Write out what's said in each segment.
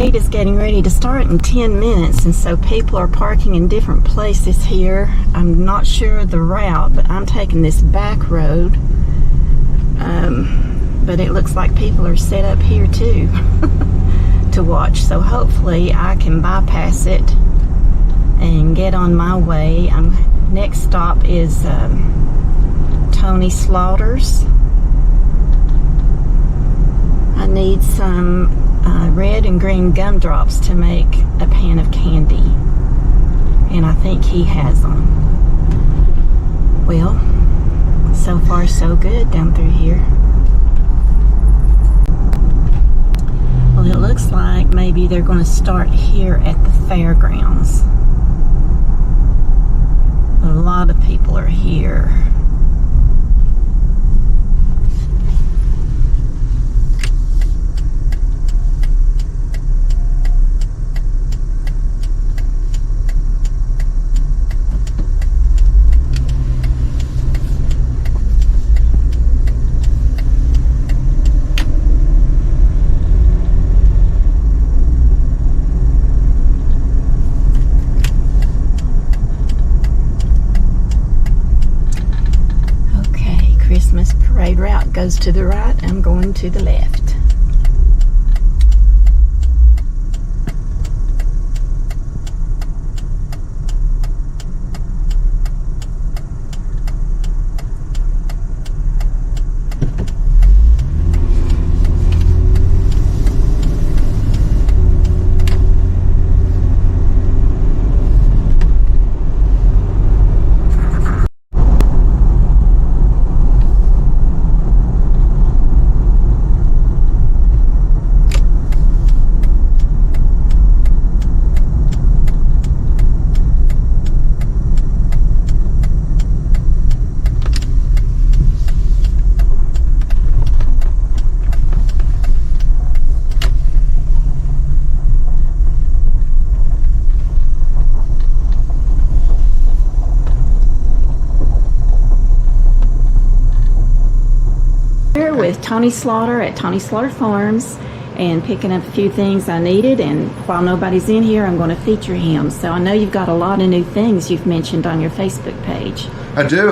parade is getting ready to start in 10 minutes, and so people are parking in different places here. I'm not sure the route, but I'm taking this back road. But it looks like people are set up here too to watch, so hopefully I can bypass it and get on my way. Next stop is Tony Slaughter's. I need some red and green gumdrops to make a pan of candy, and I think he has them. Well, so far so good down through here. Well, it looks like maybe they're going to start here at the fairgrounds. A lot of people are here. Christmas parade route goes to the right. I'm going to the left. Here with Tony Slaughter at Tony Slaughter Farms, and picking up a few things I needed, and while nobody's in here, I'm going to feature him. So I know you've got a lot of new things you've mentioned on your Facebook page. I do.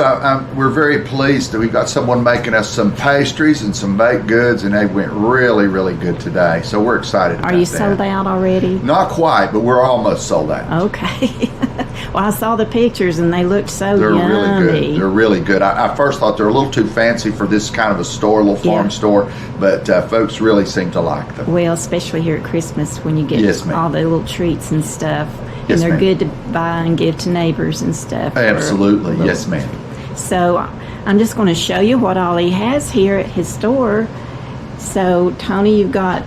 We're very pleased that we've got someone making us some pastries and some baked goods, and they went really, really good today. So we're excited about that. Are you sold out already? Not quite, but we're almost sold out. Okay. Well, I saw the pictures and they looked so They're yummy. really good. They're really good. I first thought they're a little too fancy for this kind of a store, a little farm store, but folks really seem to like them. Well, especially here at Christmas when you get all the little treats and stuff. And they're good to buy and give to neighbors and stuff. Absolutely. Yes, ma'am. So I'm just going to show you what all he has here at his store. So, Tony, you've got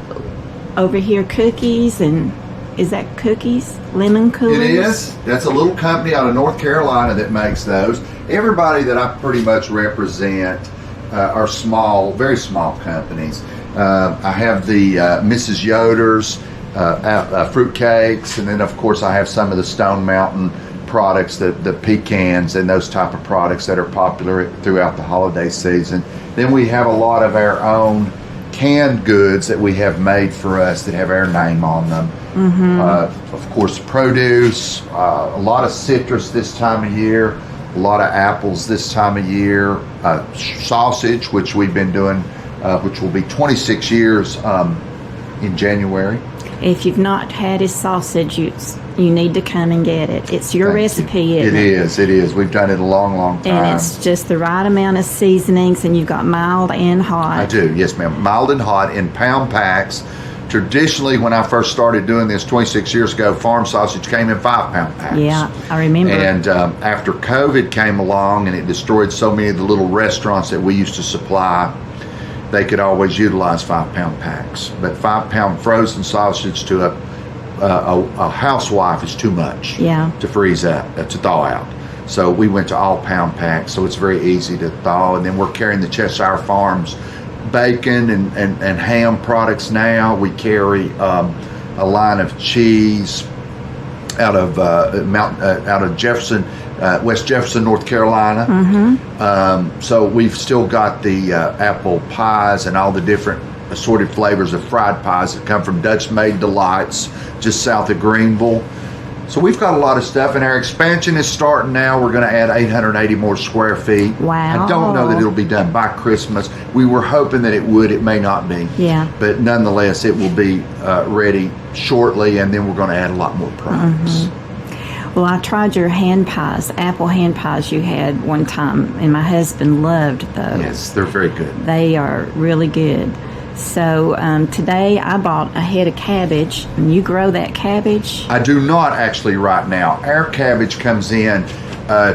over here cookies, and is that cookies? Lemon coolers? It is. That's a little company out of North Carolina that makes those. Everybody that I pretty much represent are small, very small companies. I have the Mrs. Yoder's fruit cakes, and then of course I have some of the Stone Mountain products, the pecans and those type of products that are popular throughout the holiday season. Then we have a lot of our own canned goods that we have made for us that have our name on them. Of course, produce, a lot of citrus this time of year, a lot of apples this time of year, sausage, which we've been doing, which will be 26 years in January. If you've not had his sausage, you need to come and get it. It's your recipe, isn't it? It is. We've done it a long, long time. And it's just the right amount of seasonings, and you've got mild and hot. I do, yes ma'am. Mild and hot in pound packs. Traditionally, when I first started doing this 26 years ago, farm sausage came in 5-pound packs. Yeah, I remember. And after COVID came along and it destroyed so many of the little restaurants that we used to supply, they could always utilize 5-pound packs. But 5-pound frozen sausage to a housewife is too much to freeze up, to thaw out. So we went to all pound packs, so it's very easy to thaw. And then we're carrying the Cheshire Farms bacon and ham products now. We carry a line of cheese out of Jefferson, West Jefferson, North Carolina. So we've still got the apple pies and all the different assorted flavors of fried pies that come from Dutch Made Delights, just south of Greenville. So we've got a lot of stuff, and our expansion is starting now. We're going to add 880 more square feet. Wow. I don't know that it'll be done by Christmas. We were hoping that it would. It may not be. Yeah. But nonetheless, it will be ready shortly, and then we're going to add a lot more products. Well, I tried your hand pies, apple hand pies you had one time, and my husband loved those. Yes, they're very good. They are really good. So today I bought a head of cabbage, and you grow that cabbage? I do not actually right now. Our cabbage comes in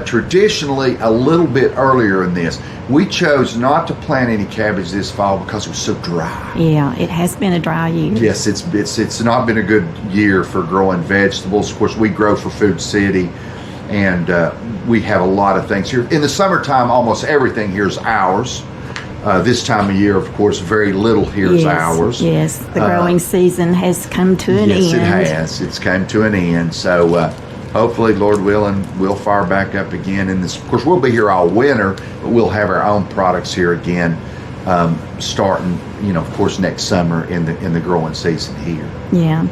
traditionally a little bit earlier than this. We chose not to plant any cabbage this fall because it was so dry. Yeah, it has been a dry year. Yes, it's not been a good year for growing vegetables. Of course, we grow for Food City, and we have a lot of things here. In the summertime, almost everything here is ours. This time of year, of course, very little here is ours. Yes, the growing season has come to an end. Yes, it has. It's come to an end. So hopefully, Lord willing, we'll fire back up again. And of course, we'll be here all winter, but we'll have our own products here again, starting, of course, next summer in the growing season here. Yeah.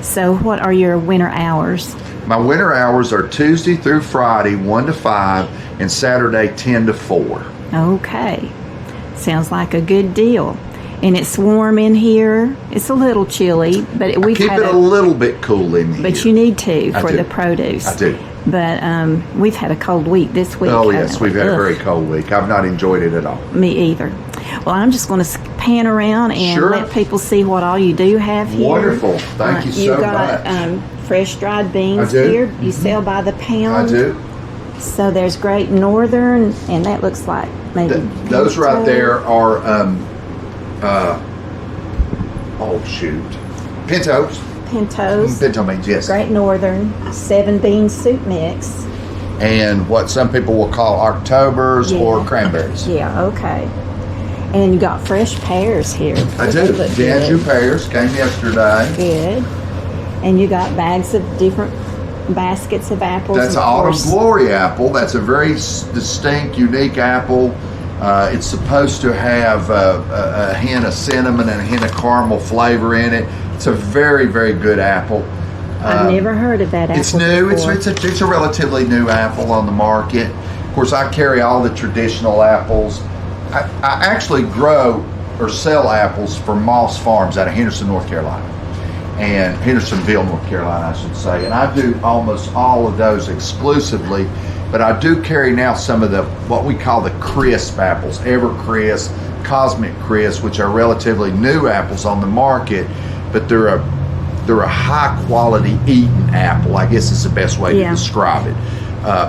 So what are your winter hours? My winter hours are Tuesday through Friday, 1 to 5, and Saturday, 10 to 4. Okay. Sounds like a good deal. And it's warm in here. It's a little chilly, but we've Keep had it a little bit cool in here. But you need to for do. the produce. I do. But we've had a cold week this week. Oh, yes, we've had a Ugh, very cold week. I've not enjoyed it at all. Me either. Well, I'm just going to pan around and Sure. let people see what all you do have here. Wonderful. Thank you so You've got much. Fresh dried beans I do. here. You sell by the pound. I do. So there's Great Northern, and that looks like maybe Those right pinto. there are, pintos. Pintos. Pinto beans, yes. Great Northern, 7-bean soup mix. And what some people will call Octobers or Yeah. cranberries. Yeah, okay. And you got fresh pears here. I They do. look Danju good. pears came yesterday. Good. And you got bags of different baskets of apples. That's of an Autumn course. Glory apple. That's a very distinct, unique apple. It's supposed to have a hint of cinnamon and a hint of caramel flavor in it. It's a very, very good apple. I've never heard of that apple. It's new. Before. It's a relatively new apple on the market. Of course, I carry all the traditional apples. I actually grow or sell apples for Moss Farms out of Henderson, North Carolina, and Hendersonville, North Carolina, I should say. And I do almost all of those exclusively, but I do carry now some of the what we call the crisp apples, Evercrisp, Cosmic Crisp, which are relatively new apples on the market, but they're a high quality eaten apple, I guess is the best way to describe it.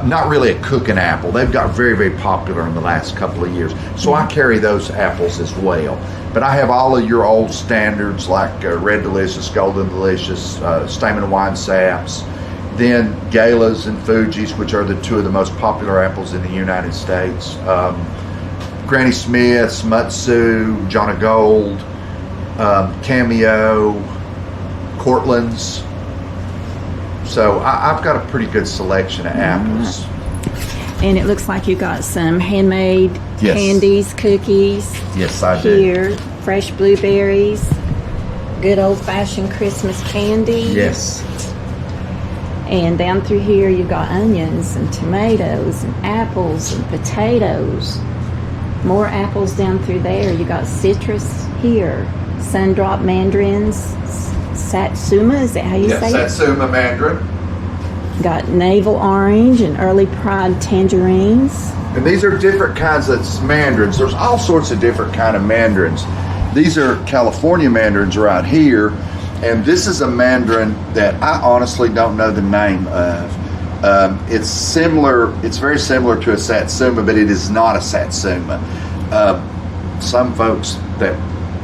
Not really a cooking apple. They've got very, very popular in the last couple of years. So I carry those apples as well. But I have all of your old standards like Red Delicious, Golden Delicious, Stamen Wine Saps, then Galas and Fuji's, which are the two of the most popular apples in the United States. Granny Smith's, Mutsu, John of Gold, Cameo, Cortland's. So I've got a pretty good selection of apples. And it looks like you got some handmade Yes. candies, cookies. Yes, I do. Here, fresh blueberries, good old-fashioned Christmas candy. Yes. And down through here, you've got onions and tomatoes and apples and potatoes. More apples down through there. You got citrus here, sundrop mandarins, satsuma. Is that how you say it? Satsuma mandarin. Got navel orange and early pride tangerines. And these are different kinds of mandarins. There's all sorts of different kind of mandarins. These are California mandarins right here. And this is a mandarin that I honestly don't know the name of. It's similar. It's very similar to a satsuma, but it is not a satsuma. Some folks that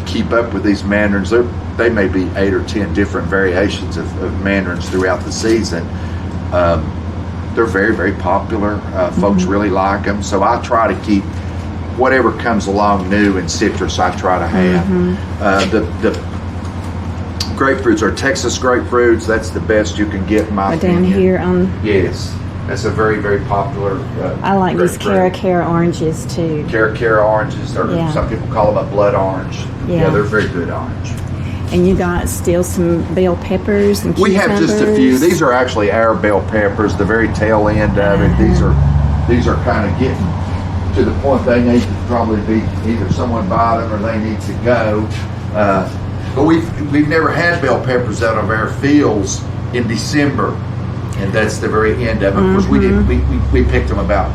keep up with these mandarins, they may be 8 or 10 different variations of mandarins throughout the season. They're very, very popular. Folks really like them. So I try to keep whatever comes along new in citrus, I try to have. The grapefruits are Texas grapefruits. That's the best you can get in my opinion. Down here on Yes. That's a very, very popular. I like grape these fruit. Cara oranges too. Cara oranges, or Yeah. some people call them a blood orange. Yeah. They're very good orange. And you got still some bell peppers and We have just a few. cucumbers. These are actually our bell peppers, the very tail end of it. These are kind of getting to the point they need to probably be either someone buy them or they need to go. But we've never had bell peppers out of our fields in December, and that's the very end of it. Of course, we picked them about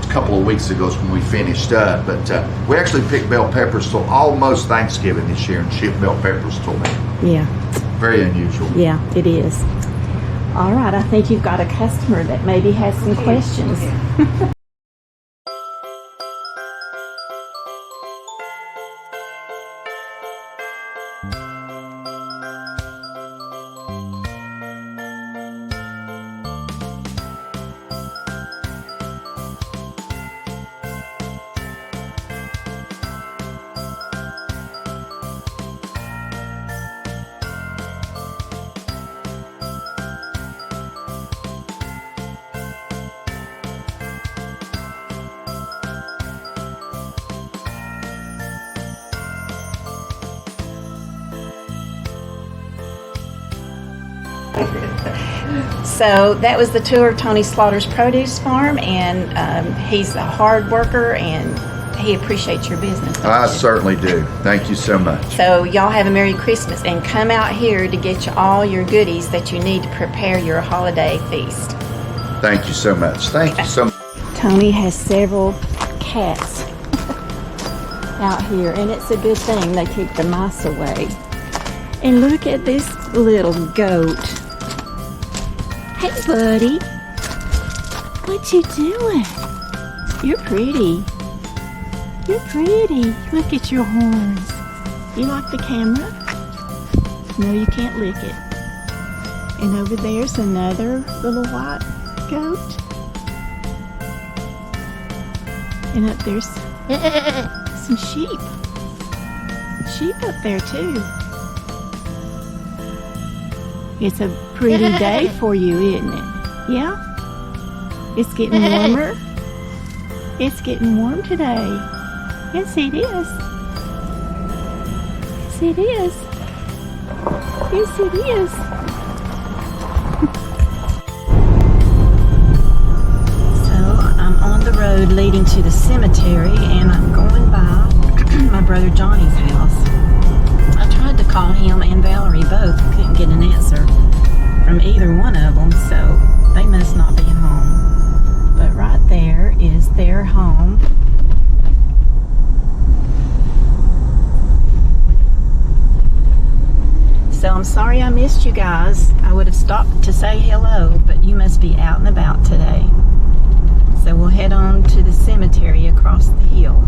a couple of weeks ago when we finished up, but we actually picked bell peppers till almost Thanksgiving this year and shipped bell peppers till then. Yeah, Very unusual. yeah, it is. All right, I think you've got a customer that maybe has some questions. So that was the tour of Tony Slaughter's produce farm, and he's a hard worker and he appreciates your business. I certainly do. Thank you so much. So y'all have a Merry Christmas and come out here to get you all your goodies that you need to prepare your holiday feast. Thank you so much. Thank you so much. Tony has several cats out here, and it's a good thing they keep the mice away. And look at this little goat. Hey, buddy. What you doing? You're pretty. You're pretty. Look at your horns. You like the camera? No, you can't lick it. And over there's another little white goat. And up there's some sheep. Sheep up there too. It's a pretty day for you, isn't it? Yeah? It's getting warmer. It's getting warm today. Yes, it is. Yes, it is. Yes, it is. I'm on the road leading to the cemetery, and I'm going by my brother Johnny's house. I tried to call him and Valerie both, couldn't get an answer from either one of them, so they must not be home. But right there is their home. So I'm sorry I missed you guys. I would have stopped to say hello, but you must be out and about today. So we'll head on to the cemetery across the hill.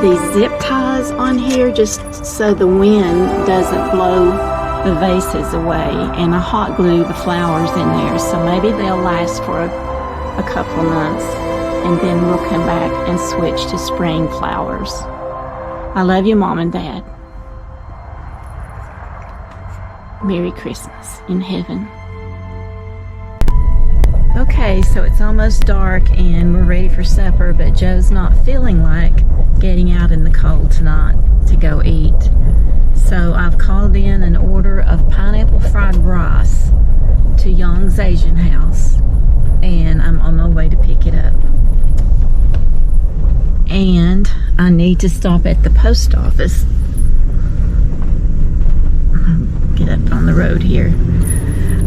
these zip ties on here just so the wind doesn't blow the vases away, and I hot glue the flowers in there, so maybe they'll last for a couple of months, and then we'll come back and switch to spring flowers. I love you, Mom and Dad. Merry Christmas in heaven. Okay, so it's almost dark and we're ready for supper, but Joe's not feeling like getting out in the cold tonight to go eat. So I've called in an order of pineapple fried rice to Young's Asian House, and I'm on my way to pick it up. And I need to stop at the post office. Get up on the road here.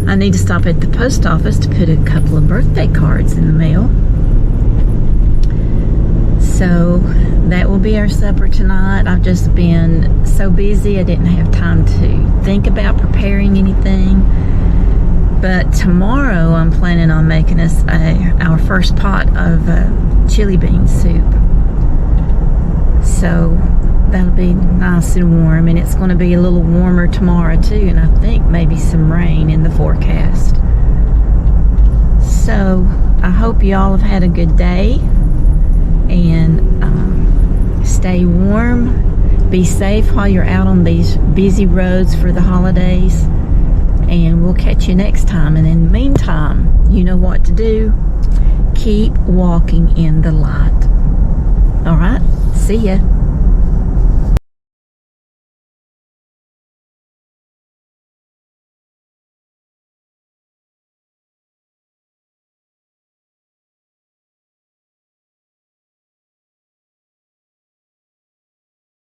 I need to stop at the post office to put a couple of birthday cards in the mail. So that will be our supper tonight. I've just been so busy I didn't have time to think about preparing anything. But tomorrow I'm planning on making us our first pot of chili bean soup. So that'll be nice and warm, and it's going to be a little warmer tomorrow too, and I think maybe some rain in the forecast. So I hope you all have had a good day, and stay warm, be safe while you're out on these busy roads for the holidays, and we'll catch you next time. And in the meantime, you know what to do. Keep walking in the light. All right, see ya.